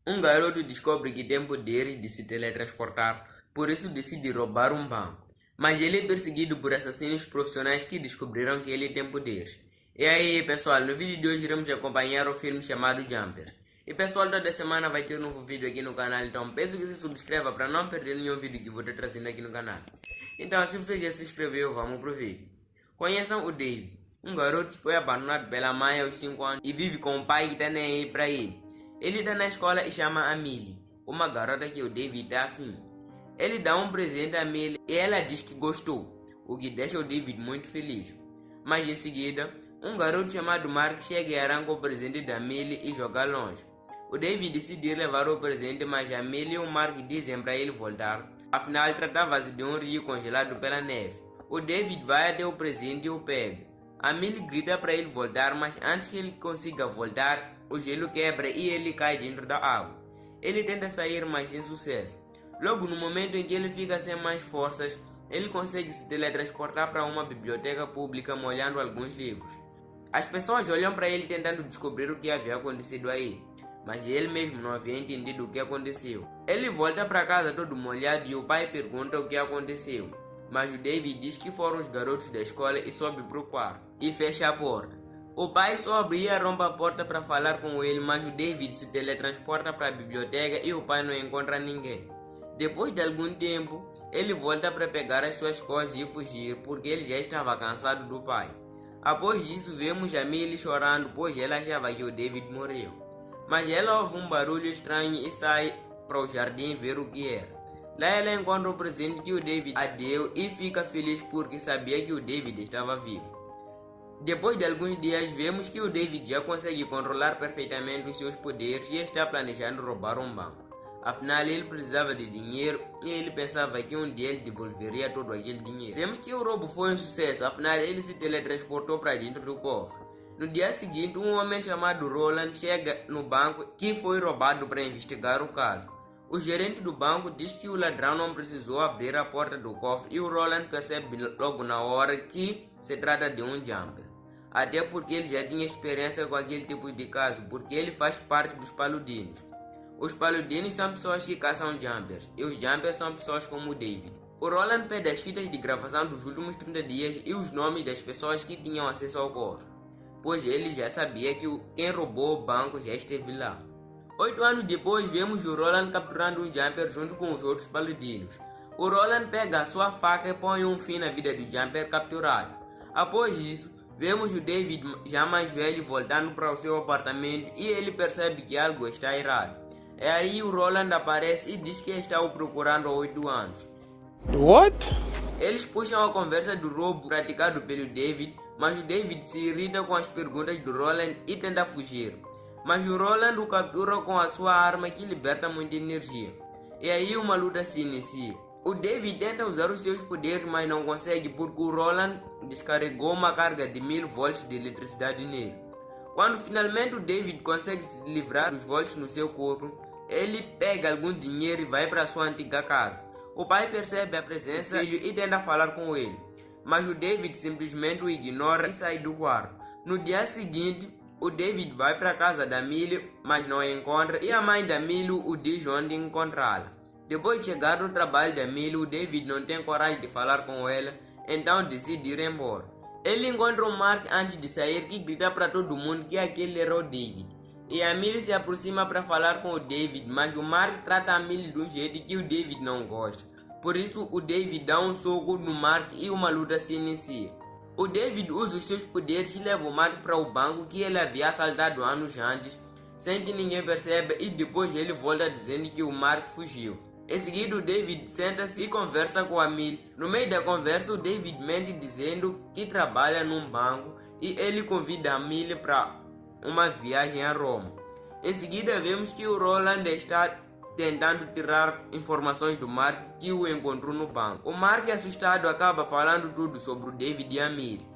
Um garoto descobre que tem poderes de se teletransportar, por isso decide roubar um banco. Mas ele é perseguido por assassinos profissionais que descobriram que ele tem poderes. E aí, pessoal, no vídeo de hoje iremos acompanhar o filme chamado Jumper. E pessoal, toda semana vai ter um novo vídeo aqui no canal, então peço que se subscreva para não perder nenhum vídeo que vou estar trazendo aqui no canal. Então, se você já se inscreveu, vamos pro vídeo. Conheçam o Dave, um garoto que foi abandonado pela mãe aos 5 anos e vive com um pai que tá nem aí pra ele. Ele tá na escola e chama a Millie, uma garota que o David tá afim. Ele dá um presente a Millie e ela diz que gostou, o que deixa o David muito feliz. Mas em seguida, um garoto chamado Mark chega e arranca o presente da Millie e joga longe. O David decide levar o presente, mas a Millie e o Mark dizem para ele voltar. Afinal, tratava-se de um rio congelado pela neve. O David vai até o presente e o pega. A Millie grita para ele voltar, mas antes que ele consiga voltar, o gelo quebra e ele cai dentro da água. Ele tenta sair, mas sem sucesso. Logo no momento em que ele fica sem mais forças, ele consegue se teletransportar para uma biblioteca pública molhando alguns livros. As pessoas olham para ele tentando descobrir o que havia acontecido aí, mas ele mesmo não havia entendido o que aconteceu. Ele volta para casa todo molhado e o pai pergunta o que aconteceu. Mas o David diz que foram os garotos da escola e sobe pro quarto e fecha a porta. O pai sobe e arromba a porta para falar com ele, mas o David se teletransporta para a biblioteca e o pai não encontra ninguém. Depois de algum tempo, ele volta para pegar as suas coisas e fugir, porque ele já estava cansado do pai. Após isso, vemos a Millie chorando, pois ela achava que o David morreu. Mas ela ouve um barulho estranho e sai para o jardim ver o que era. Lá ela encontra o presente que o David a deu e fica feliz porque sabia que o David estava vivo. Depois de alguns dias, vemos que o David já consegue controlar perfeitamente os seus poderes e está planejando roubar um banco. Afinal, ele precisava de dinheiro e ele pensava que um dia ele devolveria todo aquele dinheiro. Vemos que o roubo foi um sucesso, afinal ele se teletransportou para dentro do cofre. No dia seguinte, um homem chamado Roland chega no banco que foi roubado para investigar o caso. O gerente do banco diz que o ladrão não precisou abrir a porta do cofre e o Roland percebe logo na hora que se trata de um jumper. Até porque ele já tinha experiência com aquele tipo de caso, porque ele faz parte dos paludinos. Os paludinos são pessoas que caçam jumpers e os jumpers são pessoas como o David. O Roland pede as fitas de gravação dos últimos 30 dias e os nomes das pessoas que tinham acesso ao cofre, pois ele já sabia que quem roubou o banco já esteve lá. 8 anos depois, vemos o Roland capturando um Jumper junto com os outros paludinos. O Roland pega a sua faca e põe um fim na vida do Jumper capturado. Após isso, vemos o David já mais velho voltando para o seu apartamento e ele percebe que algo está errado. É aí o Roland aparece e diz que está o procurando há 8 anos. What? Eles puxam a conversa do roubo praticado pelo David, mas o David se irrita com as perguntas do Roland e tenta fugir. Mas o Roland o captura com a sua arma que liberta muita energia. E aí uma luta se inicia. O David tenta usar os seus poderes, mas não consegue porque o Roland descarregou uma carga de 1000 volts de eletricidade nele. Quando finalmente o David consegue se livrar dos volts no seu corpo, ele pega algum dinheiro e vai para sua antiga casa. O pai percebe a presença do filho e tenta falar com ele, mas o David simplesmente o ignora e sai do quarto. No dia seguinte, o David vai para a casa da Millie, mas não a encontra e a mãe da Millie o diz onde encontrá-la. Depois de chegar no trabalho da Millie, o David não tem coragem de falar com ela, então decide ir embora. Ele encontra o Mark antes de sair e grita para todo mundo que aquele era o David. E a Millie se aproxima para falar com o David, mas o Mark trata a Millie de um jeito que o David não gosta. Por isso, o David dá um soco no Mark e uma luta se inicia. O David usa os seus poderes e leva o Mark para o banco que ele havia assaltado anos antes, sem que ninguém perceba, e depois ele volta dizendo que o Mark fugiu. Em seguida, o David senta-se e conversa com a Millie. No meio da conversa, o David mente dizendo que trabalha num banco e ele convida a Millie para uma viagem a Roma. Em seguida, vemos que o Roland está tentando tirar informações do Mark que o encontrou no banco. O Mark, assustado, acaba falando tudo sobre o David e a Millie.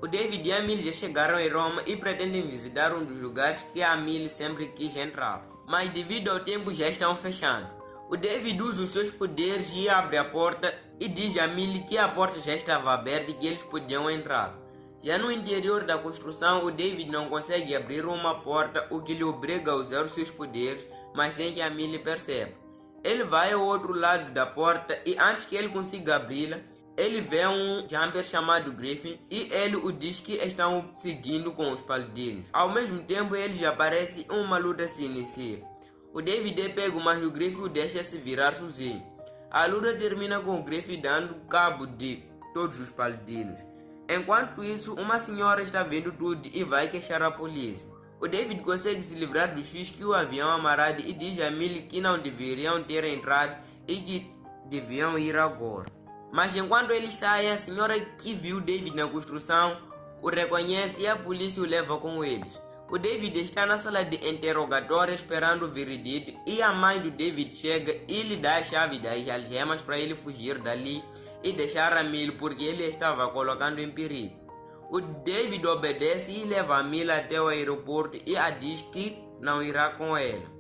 O David e a Millie já chegaram em Roma e pretendem visitar um dos lugares que a Millie sempre quis entrar, mas devido ao tempo já estão fechando. O David usa os seus poderes e abre a porta e diz a Millie que a porta já estava aberta e que eles podiam entrar. Já no interior da construção, o David não consegue abrir uma porta, o que lhe obriga a usar os seus poderes, mas sem que a Millie perceba. Ele vai ao outro lado da porta e antes que ele consiga abri-la, ele vê um jumper chamado Griffin e ele o diz que estão seguindo com os paladins. Ao mesmo tempo, eles aparecem e uma luta se inicia. O David é pego, mas o Griffin o deixa se virar sozinho. A luta termina com o Griffin dando cabo de todos os paladinos. Enquanto isso, uma senhora está vendo tudo e vai queixar a polícia. O David consegue se livrar dos fios que o haviam amarrado e diz a Millie que não deveriam ter entrado e que deviam ir agora. Mas enquanto ele sai, a senhora que viu David na construção o reconhece e a polícia o leva com eles. O David está na sala de interrogatório esperando o veredito e a mãe do David chega e lhe dá a chave das algemas para ele fugir dali e deixar a Millie porque ele estava colocando em perigo. O David obedece e leva a Millie até o aeroporto e a diz que não irá com ela.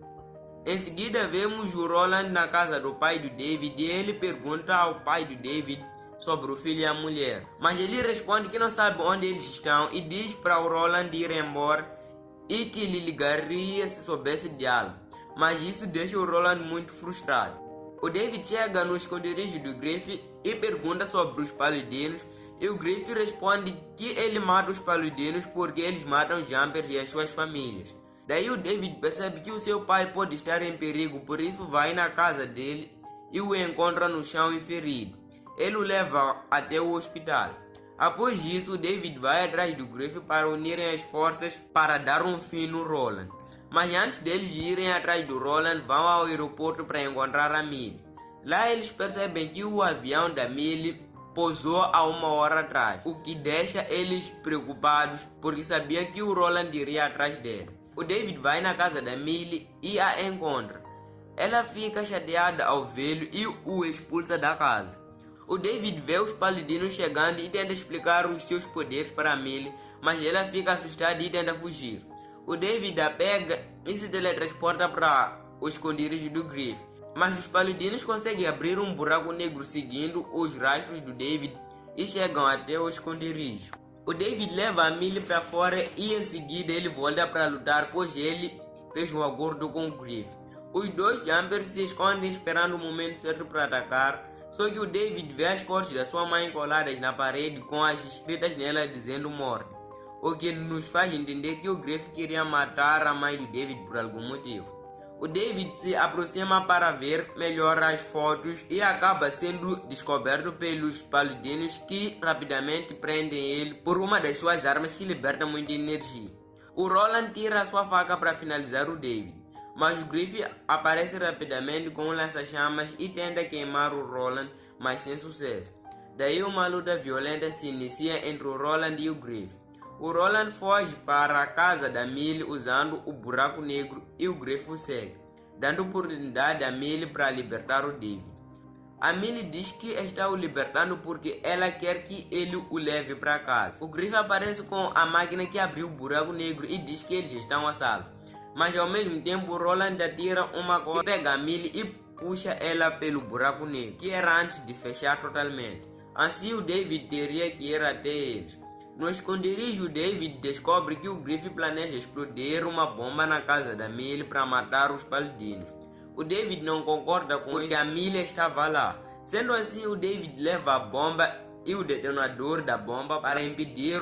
Em seguida vemos o Roland na casa do pai do David e ele pergunta ao pai do David sobre o filho e a mulher. Mas ele responde que não sabe onde eles estão e diz para o Roland ir embora e que lhe ligaria se soubesse de algo. Mas isso deixa o Roland muito frustrado. O David chega no esconderijo do Griffin e pergunta sobre os paladinos e o Griffin responde que ele mata os paladinos porque eles matam Jumpers e as suas famílias. Daí o David percebe que o seu pai pode estar em perigo, por isso vai na casa dele e o encontra no chão e ferido. Ele o leva até o hospital. Após isso, o David vai atrás do Griffin para unirem as forças para dar um fim no Roland. Mas antes deles irem atrás do Roland, vão ao aeroporto para encontrar a Millie. Lá eles percebem que o avião da Millie pousou há 1 hora atrás, o que deixa eles preocupados porque sabia que o Roland iria atrás dele. O David vai na casa da Millie e a encontra. Ela fica chateada ao vê-lo e o expulsa da casa. O David vê os paladinos chegando e tenta explicar os seus poderes para a Millie, mas ela fica assustada e tenta fugir. O David a pega e se teletransporta para o esconderijo do Griffin, mas os paladinos conseguem abrir um buraco negro seguindo os rastros do David e chegam até o esconderijo. O David leva a Millie para fora e em seguida ele volta para lutar, pois ele fez um acordo com o Griffin. Os dois Jumpers se escondem esperando o momento certo para atacar, só que o David vê as fotos da sua mãe coladas na parede com as escritas nela dizendo morte, o que nos faz entender que o Griffin queria matar a mãe do David por algum motivo. O David se aproxima para ver melhor as fotos e acaba sendo descoberto pelos paladinos que rapidamente prendem ele por uma das suas armas que liberta muita energia. O Roland tira a sua faca para finalizar o David, mas o Griffin aparece rapidamente com um lança-chamas e tenta queimar o Roland, mas sem sucesso. Daí uma luta violenta se inicia entre o Roland e o Griffin. O Roland foge para a casa da Millie usando o buraco negro e o Griffin segue, dando oportunidade a Millie para libertar o David. A Millie diz que está o libertando porque ela quer que ele o leve para casa. O Griffin aparece com a máquina que abriu o buraco negro e diz que eles estão a salvo. Mas ao mesmo tempo, Roland atira uma corda, pega a Millie e puxa ela pelo buraco negro, que era antes de fechar totalmente. Assim, o David teria que ir até eles. No esconderijo, David descobre que o Griffin planeja explodir uma bomba na casa da Millie para matar os paladinos. O David não concorda com porque a Millie estava lá. Sendo assim, o David leva a bomba e o detonador da bomba para impedir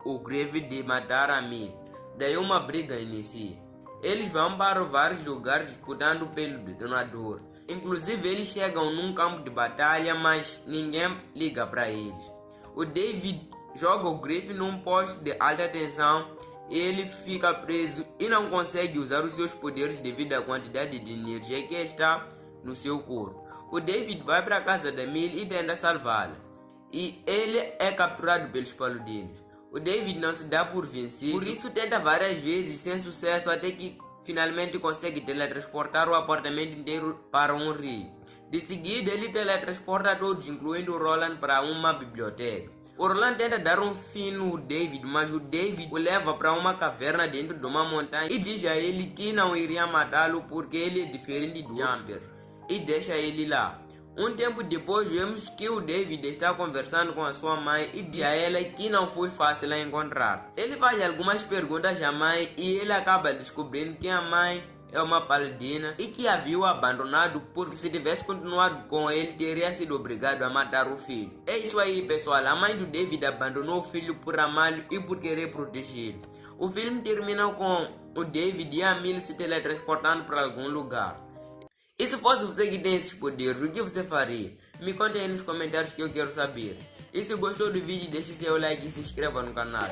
o Griffin de matar a Millie. Daí uma briga inicia. Eles vão para vários lugares disputando pelo detonador. Inclusive, eles chegam num campo de batalha, mas ninguém liga para eles. O David joga o Griffin num poste de alta tensão e ele fica preso e não consegue usar os seus poderes devido à quantidade de energia que está no seu corpo. O David vai para a casa da Millie e tenta salvá-la, e ele é capturado pelos paladinos. O David não se dá por vencido, por isso tenta várias vezes sem sucesso até que finalmente consegue teletransportar o apartamento inteiro para um rio. De seguida ele teletransporta todos, incluindo o Roland, para uma biblioteca. O Roland tenta dar um fim no David, mas o David o leva para uma caverna dentro de uma montanha e diz a ele que não iria matá-lo porque ele é diferente do Jumper e deixa ele lá. Um tempo depois, vemos que o David está conversando com a sua mãe e diz a ela que não foi fácil a encontrar. Ele faz algumas perguntas à mãe e ele acaba descobrindo que a mãe é uma paladina e que a viu abandonado porque se tivesse continuado com ele teria sido obrigado a matar o filho. É isso aí, pessoal. A mãe do David abandonou o filho por amá-lo e por querer protegê-lo. O filme termina com o David e a Millie se teletransportando para algum lugar. E se fosse você que tem esses poderes, o que você faria? Me conte aí nos comentários que eu quero saber. E se gostou do vídeo, deixe seu like e se inscreva no canal.